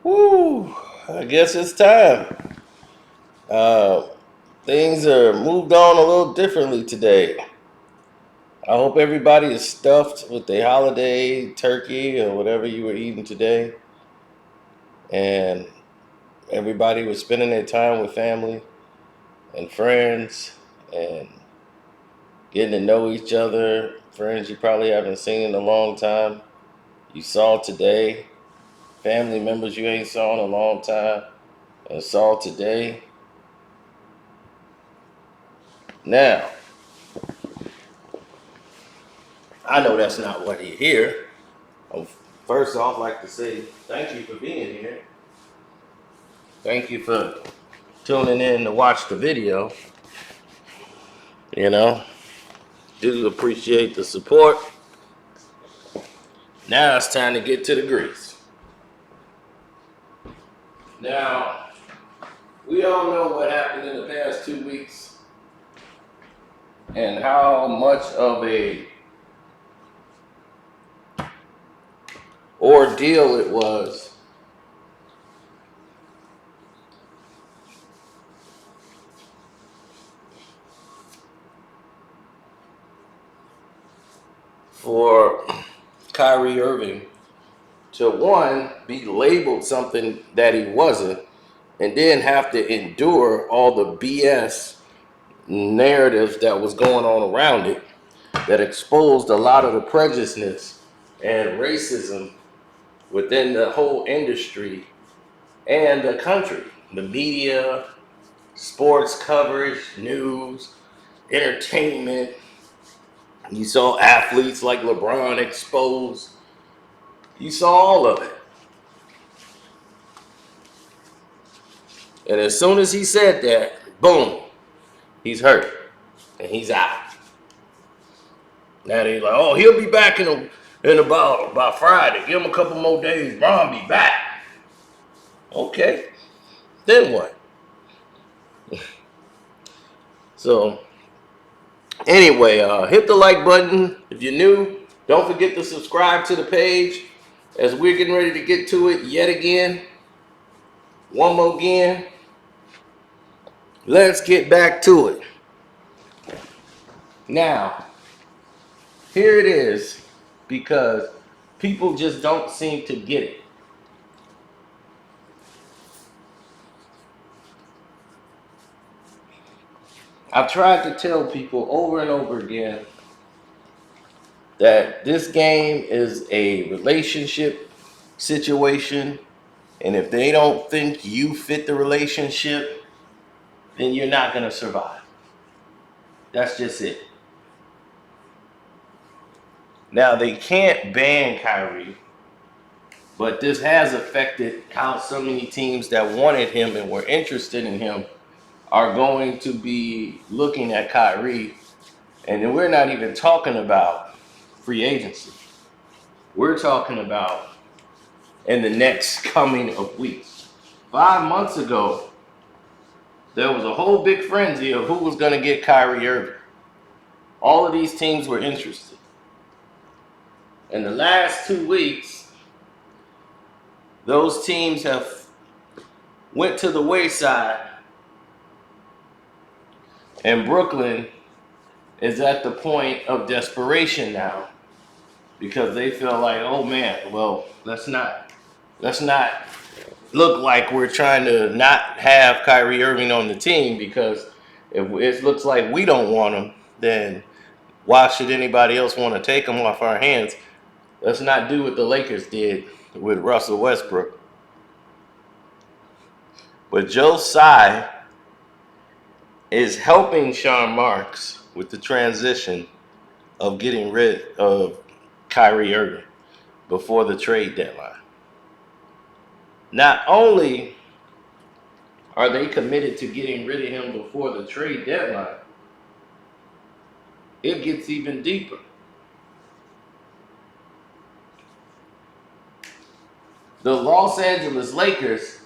Woo! I guess it's time. Uh, Things are moved on a little differently today. I hope everybody is stuffed with the holiday turkey or whatever you were eating today, and everybody was spending their time with family and friends and getting to know each other. Friends you probably haven't seen in a long time. You saw today. Family members you ain't saw in a long time and saw today. Now, I know that's not what you hear. First off, I'd like to say thank you for being here. Thank you for tuning in to watch the video. You know, do appreciate the support. Now it's time to get to the grease. Now, we all know what happened in the past 2 weeks and how much of a ordeal it was for Kyrie Irving to one, be labeled something that he wasn't, and then have to endure all the BS narratives that was going on around it that exposed a lot of the prejudice and racism within the whole industry and the country. The media, sports coverage, news, entertainment. You saw athletes like LeBron exposed. You saw all of it. And as soon as he said that, boom, he's hurt and he's out. Now they're like, oh, he'll be back in about Friday. Give him a couple more days. Bron be back. Okay, then what? So anyway, hit the like button if you're new. Don't forget to subscribe to the page as we're getting ready to get to it yet again. One more again. Let's get back to it. Now, here it is, because people just don't seem to get it. I've tried to tell people over and over again that this game is a relationship situation, and if they don't think you fit the relationship, then you're not going to survive. That's just it. Now, they can't ban Kyrie, but this has affected how so many teams that wanted him and were interested in him are going to be looking at Kyrie. And then we're not even talking about free agency. We're talking about in the next coming of weeks. 5 months ago, there was a whole big frenzy of who was going to get Kyrie Irving. All of these teams were interested. In the last 2 weeks, those teams have went to the wayside, and Brooklyn is at the point of desperation now because they feel like, oh man, well, let's not look like we're trying to not have Kyrie Irving on the team, because if it looks like we don't want him, then why should anybody else want to take him off our hands? Let's not do what the Lakers did with Russell Westbrook. But Joe Tsai is helping Sean Marks with the transition of getting rid of Kyrie Irving before the trade deadline. Not only are they committed to getting rid of him before the trade deadline, it gets even deeper. The Los Angeles Lakers,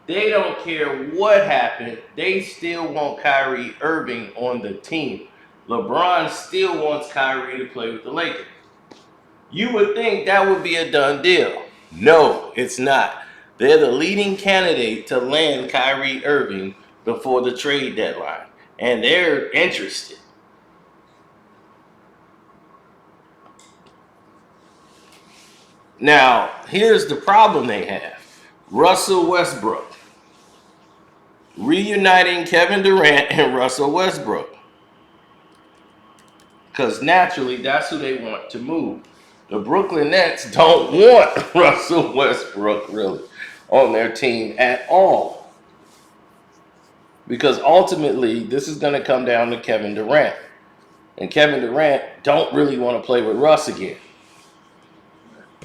they don't care what happened. They still want Kyrie Irving on the team. LeBron still wants Kyrie to play with the Lakers. You would think that would be a done deal. No, it's not. They're the leading candidate to land Kyrie Irving before the trade deadline, and they're interested. Now, here's the problem they have. Russell Westbrook. Reuniting Kevin Durant and Russell Westbrook. Because naturally, that's who they want to move. The Brooklyn Nets don't want Russell Westbrook really on their team at all. Because ultimately, this is going to come down to Kevin Durant. And Kevin Durant don't really want to play with Russ again.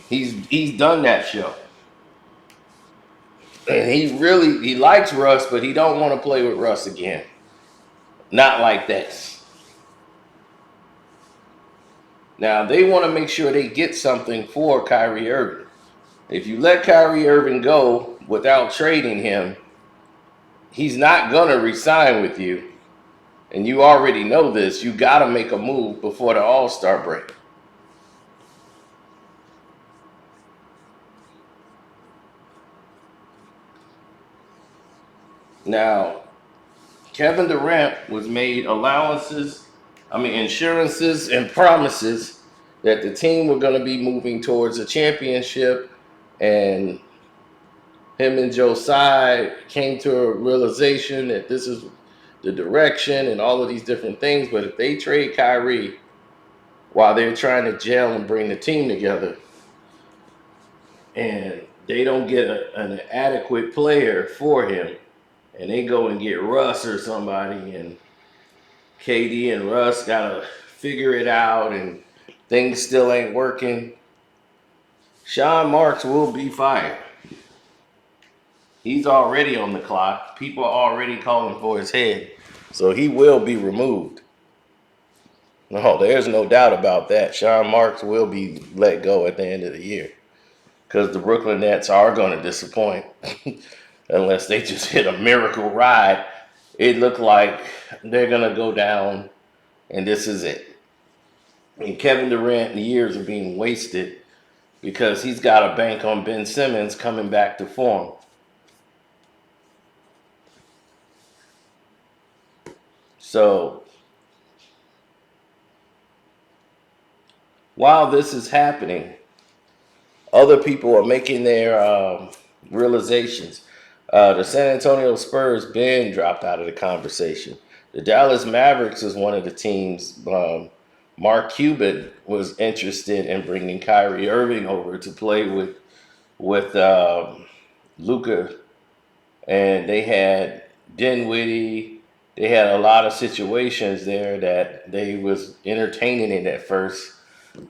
He's done that show. And he likes Russ, but he don't want to play with Russ again. Not like this. Now, they want to make sure they get something for Kyrie Irving. If you let Kyrie Irving go without trading him, he's not going to resign with you. And you already know this. You got to make a move before the All-Star break. Now, Kevin Durant was made insurances and promises that the team were going to be moving towards a championship, and him and Joe Tsai came to a realization that this is the direction and all of these different things. But if they trade Kyrie while they're trying to gel and bring the team together, and they don't get an adequate player for him, and they go and get Russ or somebody, and KD and Russ gotta figure it out, and things still ain't working, Sean Marks will be fired. He's already on the clock. People are already calling for his head. So he will be removed. No, there's no doubt about that. Sean Marks will be let go at the end of the year. Because the Brooklyn Nets are going to disappoint. Unless they just hit a miracle ride. It looked like they're going to go down, and this is it. And Kevin Durant, years are being wasted because he's got a bank on Ben Simmons coming back to form. So, while this is happening, other people are making their realizations. The San Antonio Spurs been dropped out of the conversation. The Dallas Mavericks is one of the teams. Mark Cuban was interested in bringing Kyrie Irving over to play with Luka, and they had Dinwiddie. They had a lot of situations there that they was entertaining it at first,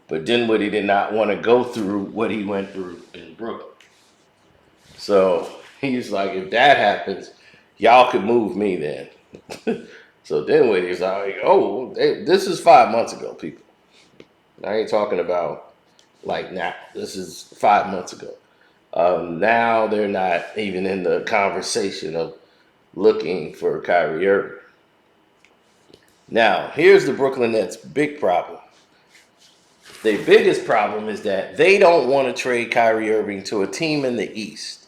but Dinwiddie did not want to go through what he went through in Brooklyn. So he's like, if that happens, y'all could move me then. So Dinwiddie's like, oh, this is 5 months ago, people. I ain't talking about like now. This is 5 months ago. Now they're not even in the conversation of looking for Kyrie Irving. Now, here's the Brooklyn Nets' big problem. Their biggest problem is that they don't want to trade Kyrie Irving to a team in the East.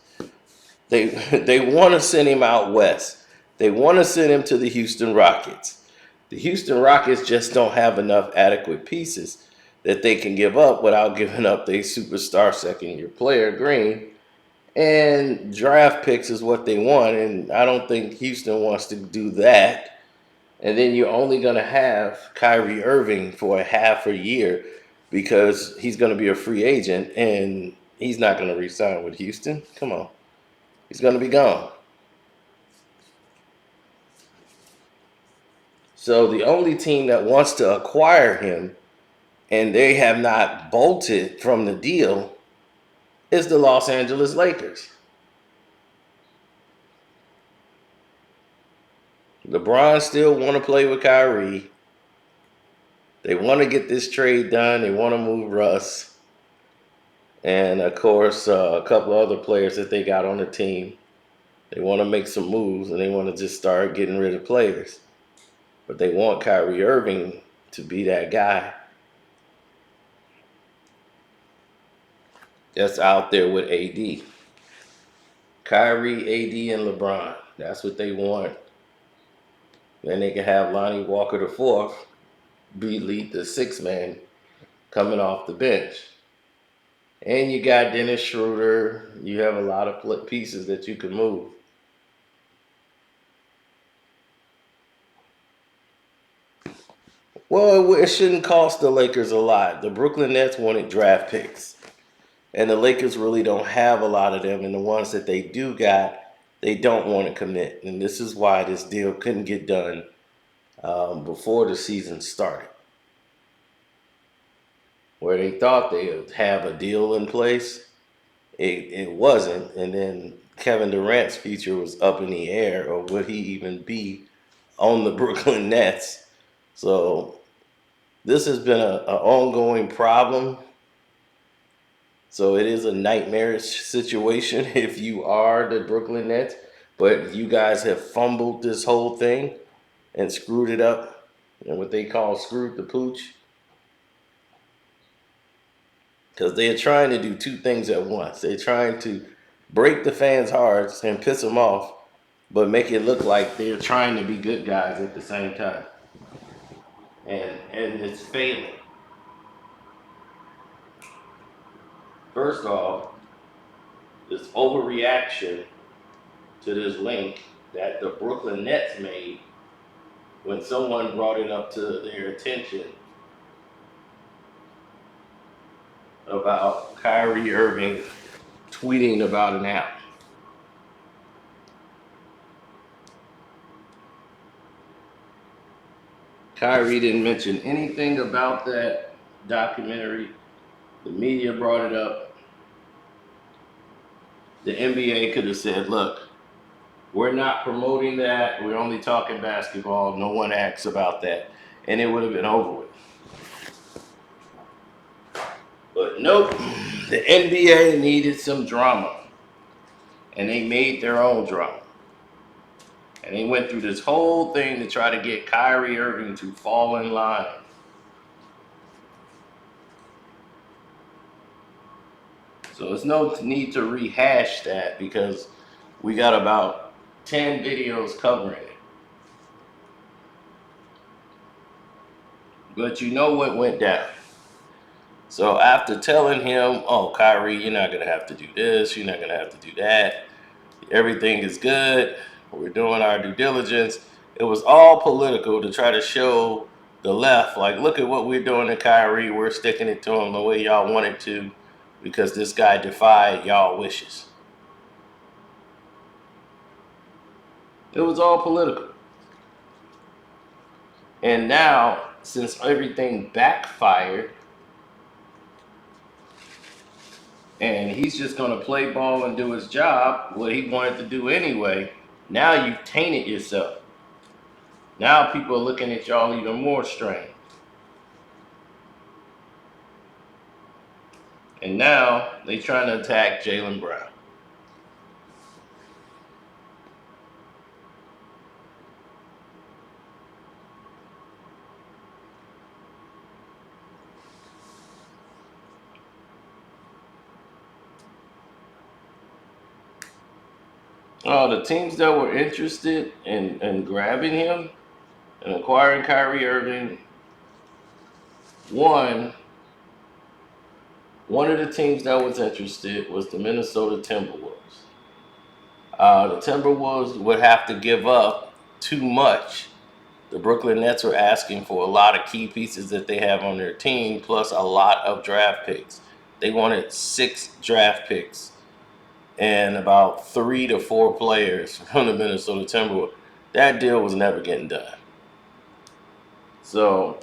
They want to send him out west. They want to send him to the Houston Rockets. The Houston Rockets just don't have enough adequate pieces that they can give up without giving up their superstar second-year player, Green. And draft picks is what they want, and I don't think Houston wants to do that. And then you're only going to have Kyrie Irving for a half a year because he's going to be a free agent, and he's not going to re-sign with Houston. Come on. He's going to be gone. So the only team that wants to acquire him, and they have not bolted from the deal, is the Los Angeles Lakers. LeBron still want to play with Kyrie. They want to get this trade done. They want to move Russ. And, of course, a couple of other players that they got on the team. They want to make some moves, and they want to just start getting rid of players. But they want Kyrie Irving to be that guy that's out there with AD. Kyrie, AD, and LeBron. That's what they want. Then they can have Lonnie Walker the fourth lead the sixth man coming off the bench. And you got Dennis Schroeder. You have a lot of pieces that you can move. Well, it shouldn't cost the Lakers a lot. The Brooklyn Nets wanted draft picks. And the Lakers really don't have a lot of them. And the ones that they do got, they don't want to commit. And this is why this deal couldn't get done before the season started. Where they thought they would have a deal in place, it wasn't. And then Kevin Durant's future was up in the air, or would he even be on the Brooklyn Nets? So this has been an ongoing problem. So it is a nightmarish situation if you are the Brooklyn Nets, but you guys have fumbled this whole thing and screwed it up, and what they call screwed the pooch. Because they're trying to do two things at once. They're trying to break the fans' hearts and piss them off, but make it look like they're trying to be good guys at the same time. And it's failing. First off, this overreaction to this link that the Brooklyn Nets made when someone brought it up to their attention about Kyrie Irving tweeting about an app. Kyrie didn't mention anything about that documentary. The media brought it up. The NBA could have said, look, we're not promoting that. We're only talking basketball. No one asks about that. And it would have been over with. But nope, the NBA needed some drama. And they made their own drama. And they went through this whole thing to try to get Kyrie Irving to fall in line. So there's no need to rehash that because we got about 10 videos covering it. But you know what went down. So after telling him, oh, Kyrie, you're not going to have to do this, you're not going to have to do that, everything is good, we're doing our due diligence, it was all political to try to show the left, like, look at what we're doing to Kyrie, we're sticking it to him the way y'all wanted to because this guy defied y'all wishes. It was all political. And now, since everything backfired, and he's just going to play ball and do his job, what he wanted to do anyway, now you've tainted yourself. Now people are looking at y'all even more strange. And now they trying to attack Jaylen Brown. The teams that were interested in grabbing him and acquiring Kyrie Irving, one of the teams that was interested was the Minnesota Timberwolves. The Timberwolves would have to give up too much. The Brooklyn Nets were asking for a lot of key pieces that they have on their team, plus a lot of draft picks. They wanted 6 draft picks and about 3 to 4 players from the Minnesota Timberwolves. That deal was never getting done. So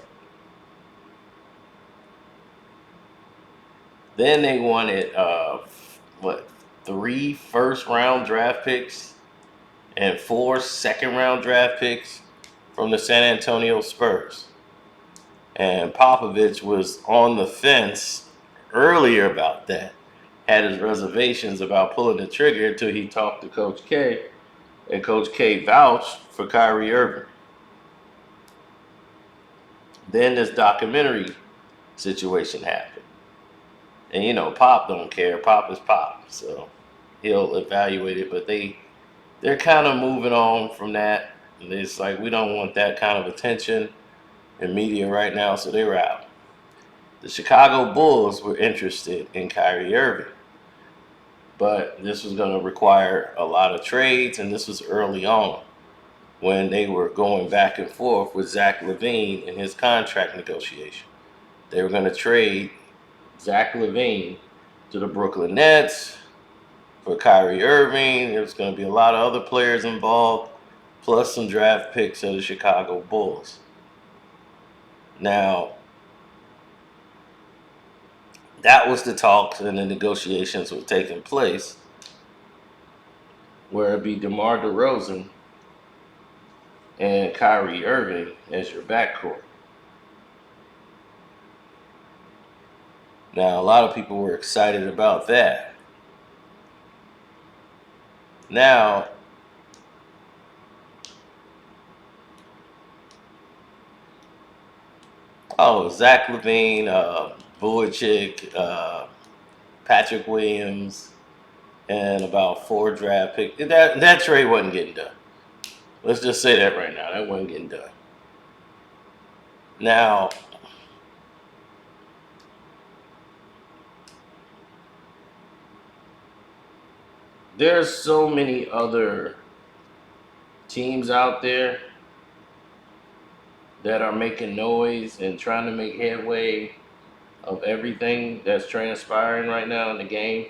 then they wanted 3 first-round draft picks and 4 second-round draft picks from the San Antonio Spurs. And Popovich was on the fence earlier about that. Had his reservations about pulling the trigger until he talked to Coach K, and Coach K vouched for Kyrie Irving. Then this documentary situation happened. And you know, Pop don't care. Pop is Pop. So he'll evaluate it. But they're kind of moving on from that. And it's like we don't want that kind of attention in media right now, so they were out. The Chicago Bulls were interested in Kyrie Irving, but this was going to require a lot of trades, and this was early on when they were going back and forth with Zach LaVine in his contract negotiation. They were going to trade Zach LaVine to the Brooklyn Nets for Kyrie Irving. There was going to be a lot of other players involved, plus some draft picks of the Chicago Bulls. Now, that was the talks and the negotiations were taking place, where it'd be DeMar DeRozan and Kyrie Irving as your backcourt. Now, a lot of people were excited about that. Now, Zach LaVine, Vujicic, Patrick Williams, and about 4 draft picks. That trade wasn't getting done. Let's just say that right now. That wasn't getting done. Now, there's so many other teams out there that are making noise and trying to make headway of everything that's transpiring right now in the game.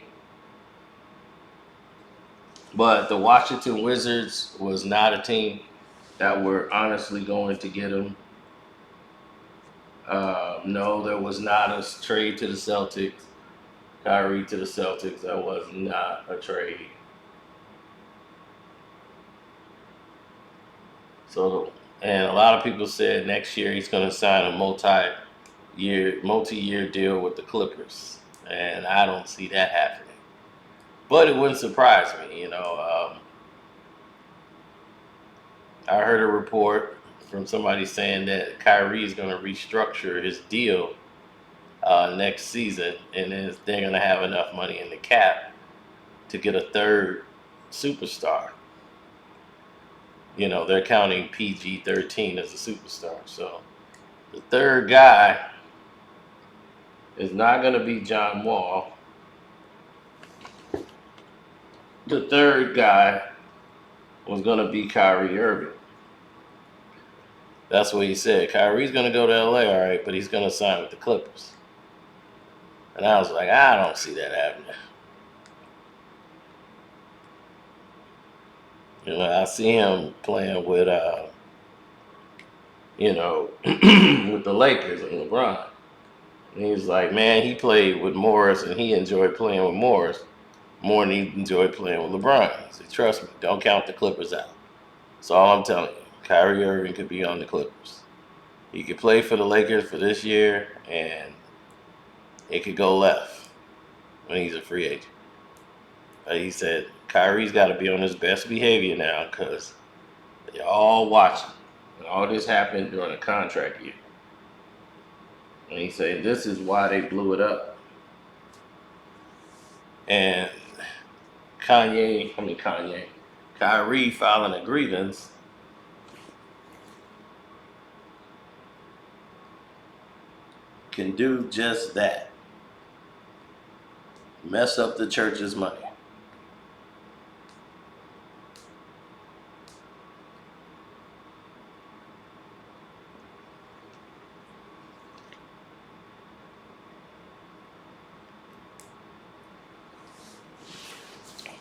But the Washington Wizards was not a team that were honestly going to get him. No, there was not a trade to the Celtics. Kyrie to the Celtics, that was not a trade. So, and a lot of people said next year he's going to sign a multi-year deal with the Clippers, and I don't see that happening. But it wouldn't surprise me, I heard a report from somebody saying that Kyrie is going to restructure his deal next season, and then they're going to have enough money in the cap to get a third superstar. They're counting PG-13 as a superstar. So the third guy is not going to be John Wall. The third guy was going to be Kyrie Irving. That's what he said. Kyrie's going to go to LA, all right, but he's going to sign with the Clippers. And I was like, I don't see that happening. I see him playing with, with the Lakers and LeBron. And he was like, man, he played with Morris and he enjoyed playing with Morris more than he enjoyed playing with LeBron. He said, trust me, don't count the Clippers out. That's all I'm telling you. Kyrie Irving could be on the Clippers. He could play for the Lakers for this year, and it could go left when he's a free agent. But he said, Kyrie's got to be on his best behavior now because they're all watching. And all this happened during a contract year. And he said, this is why they blew it up. And Kyrie filing a grievance can do just that. Mess up the church's money.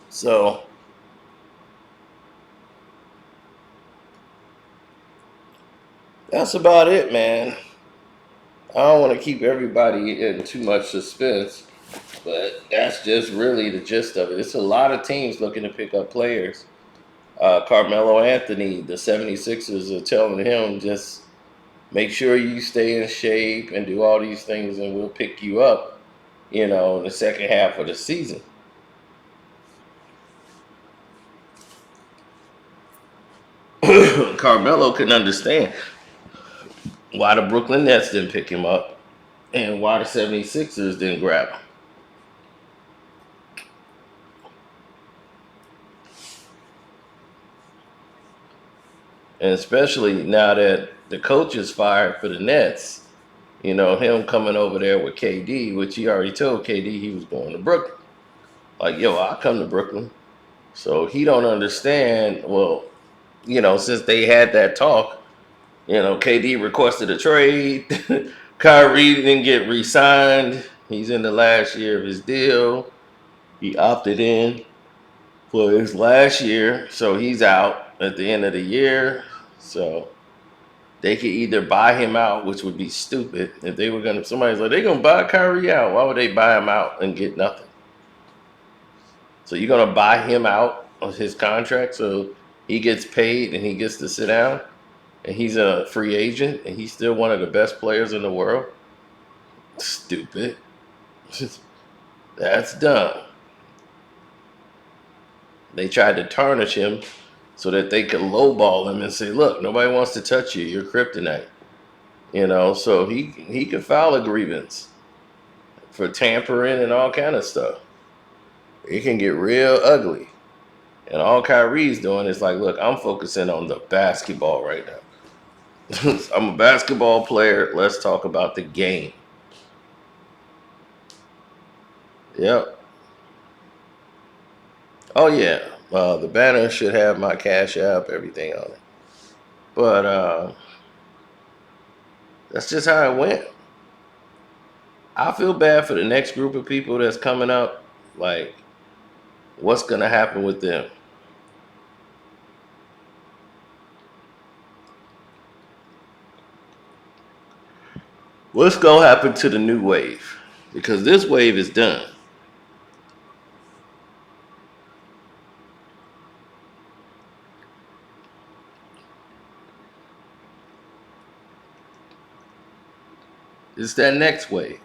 So that's about it, man. I don't want to keep everybody in too much suspense, but that's just really the gist of it. It's a lot of teams looking to pick up players. Carmelo Anthony, the 76ers are telling him just make sure you stay in shape and do all these things and we'll pick you up, in the second half of the season. Carmelo couldn't understand why the Brooklyn Nets didn't pick him up and why the 76ers didn't grab him. And especially now that the coach is fired for the Nets, him coming over there with KD, which he already told KD he was going to Brooklyn. Like, yo, I'll come to Brooklyn. So he don't understand. Well, since they had that talk, KD requested a trade. Kyrie didn't get re-signed. He's in the last year of his deal. He opted in for his last year, so he's out at the end of the year. So they could either buy him out, which would be stupid. If they were gonna, somebody's like, they're gonna buy Kyrie out. Why would they buy him out and get nothing? So you're gonna buy him out of his contract so he gets paid and he gets to sit down and he's a free agent and he's still one of the best players in the world? Stupid. That's dumb. They tried to tarnish him so that they could lowball him and say, look, nobody wants to touch you. You're kryptonite. So he could file a grievance for tampering and all kind of stuff. It can get real ugly. And all Kyrie's doing is like, look, I'm focusing on the basketball right now. I'm a basketball player. Let's talk about the game. Yep. Oh, yeah. The banner should have my Cash App, everything on it. But that's just how it went. I feel bad for the next group of people that's coming up. Like, what's going to happen with them? What's going to happen to the new wave? Because this wave is done. It's that next wave.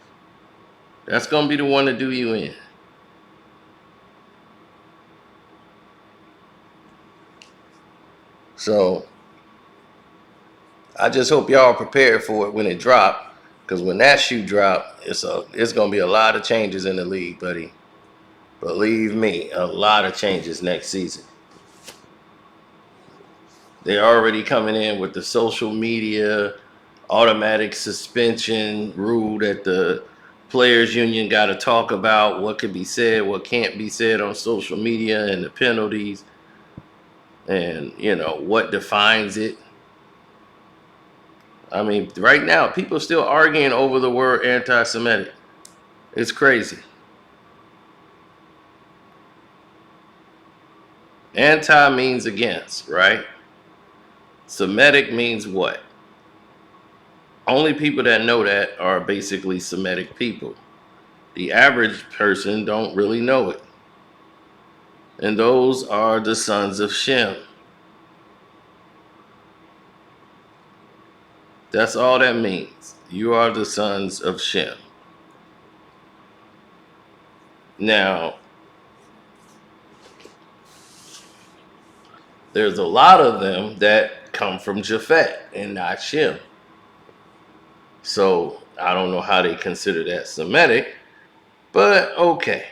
That's going to be the one to do you in. So I just hope y'all are prepared for it when it drop. Because when that shoe drop, it's going to be a lot of changes in the league, buddy. Believe me, a lot of changes next season. They're already coming in with the social media automatic suspension rule that the players union got to talk about what can be said, what can't be said on social media, and the penalties, and what defines it. I mean, right now people are still arguing over the word anti-Semitic. It's crazy. Anti means against, right? Semitic means what? Only people that know that are basically Semitic people. The average person don't really know it. And those are the sons of Shem. That's all that means. You are the sons of Shem. Now, there's a lot of them that come from Japhet and not Shem. So I don't know how they consider that Semitic, but okay.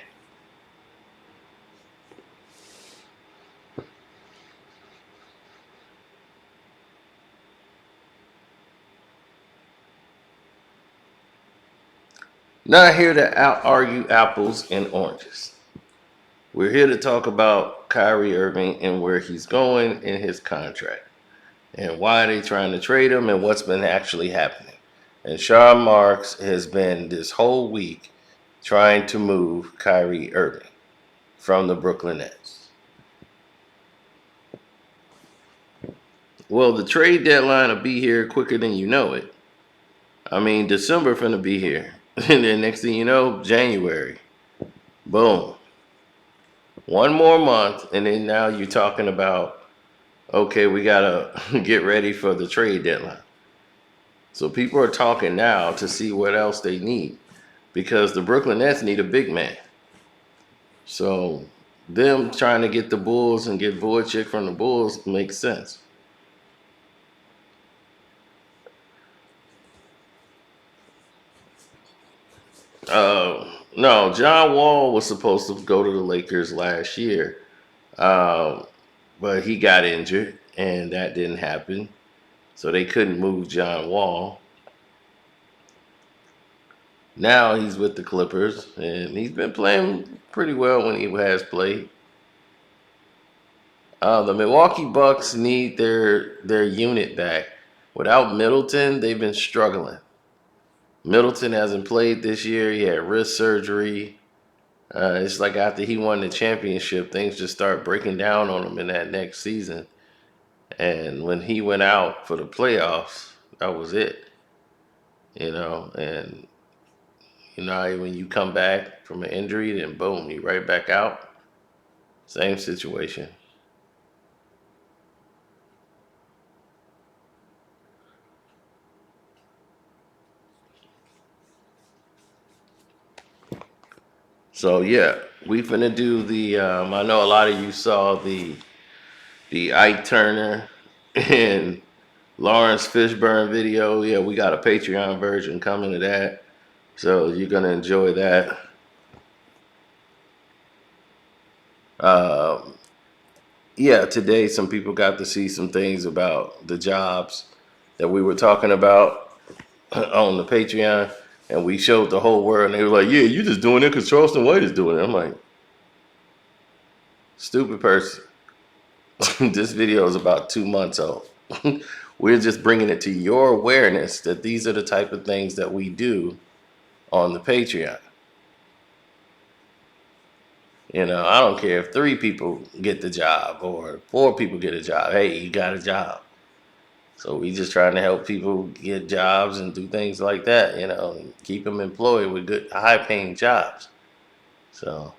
Not here to argue apples and oranges. We're here to talk about Kyrie Irving and where he's going in his contract and why they're trying to trade him and what's been actually happening. And Sean Marks has been this whole week trying to move Kyrie Irving from the Brooklyn Nets. Well, the trade deadline will be here quicker than you know it. I mean, December finna be here. And then next thing you know, January. Boom. One more month, and then now you're talking about, okay, we gotta get ready for the trade deadline. So people are talking now to see what else they need, because the Brooklyn Nets need a big man. So them trying to get the Bulls and get Voracek from the Bulls makes sense. No, John Wall was supposed to go to the Lakers last year, but he got injured, and that didn't happen. So they couldn't move John Wall. Now he's with the Clippers, and he's been playing pretty well when he has played. The Milwaukee Bucks need their unit back. Without Middleton, they've been struggling. Middleton hasn't played this year. He had wrist surgery. It's like after he won the championship, things just start breaking down on him in that next season. And when he went out for the playoffs, that was it. And when you come back from an injury, then boom, you right back out. Same situation. So yeah, we finna do the. I know a lot of you saw the Ike Turner and Lawrence Fishburne video. Yeah, we got a Patreon version coming to that, so you're gonna enjoy that. Um, yeah, today some people got to see some things about the jobs that we were talking about on the Patreon, and we showed the whole world, and they were like, "Yeah, you just doing it because Charleston White is doing it." I'm like, stupid person. This video is about 2 months old. We're just bringing it to your awareness that these are the type of things that we do on the Patreon. I don't care if 3 people get the job or 4 people get a job. Hey, you got a job. So we just trying to help people get jobs and do things like that, and keep them employed with good, high-paying jobs. So,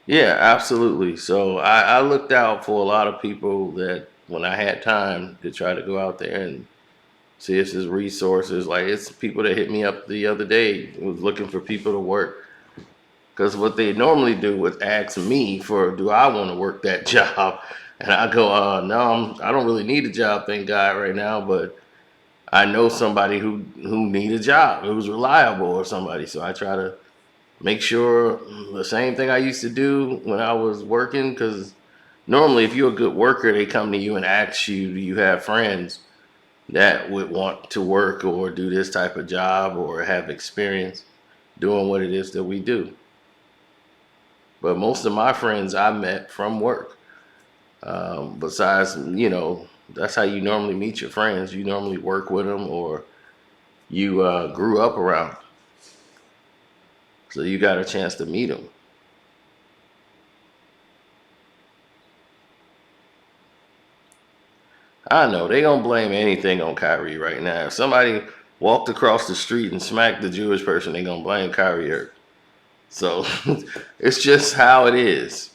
yeah, absolutely. So I looked out for a lot of people that when I had time to try to go out there and see if there's resources. Like it's people that hit me up the other day was looking for people to work. Because what they normally do is ask me for, do I want to work that job? And I go, no, I don't really need a job, thank God, right now. But I know somebody who need a job, who's reliable or somebody. So I try to make sure the same thing I used to do when I was working. Because normally, if you're a good worker, they come to you and ask you, do you have friends that would want to work or do this type of job or have experience doing what it is that we do. But most of my friends I met from work. Besides, that's how you normally meet your friends. You normally work with them or you grew up around. So you got a chance to meet them. I know they don't blame anything on Kyrie right now. If somebody walked across the street and smacked the Jewish person, they gonna blame Kyrie Irving. So it's just how it is.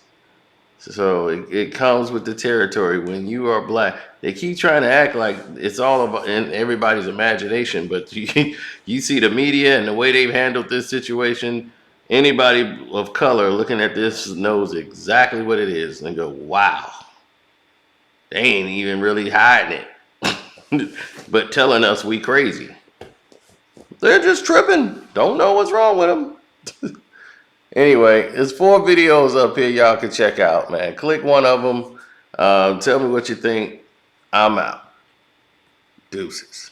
So it comes with the territory. When you are black, they keep trying to act like it's all about in everybody's imagination. But you see the media and the way they've handled this situation. Anybody of color looking at this knows exactly what it is and go, "Wow, they ain't even really hiding it, but telling us we crazy. They're just tripping. Don't know what's wrong with them." Anyway, there's 4 videos up here y'all can check out, man. Click one of them. Tell me what you think. I'm out. Deuces.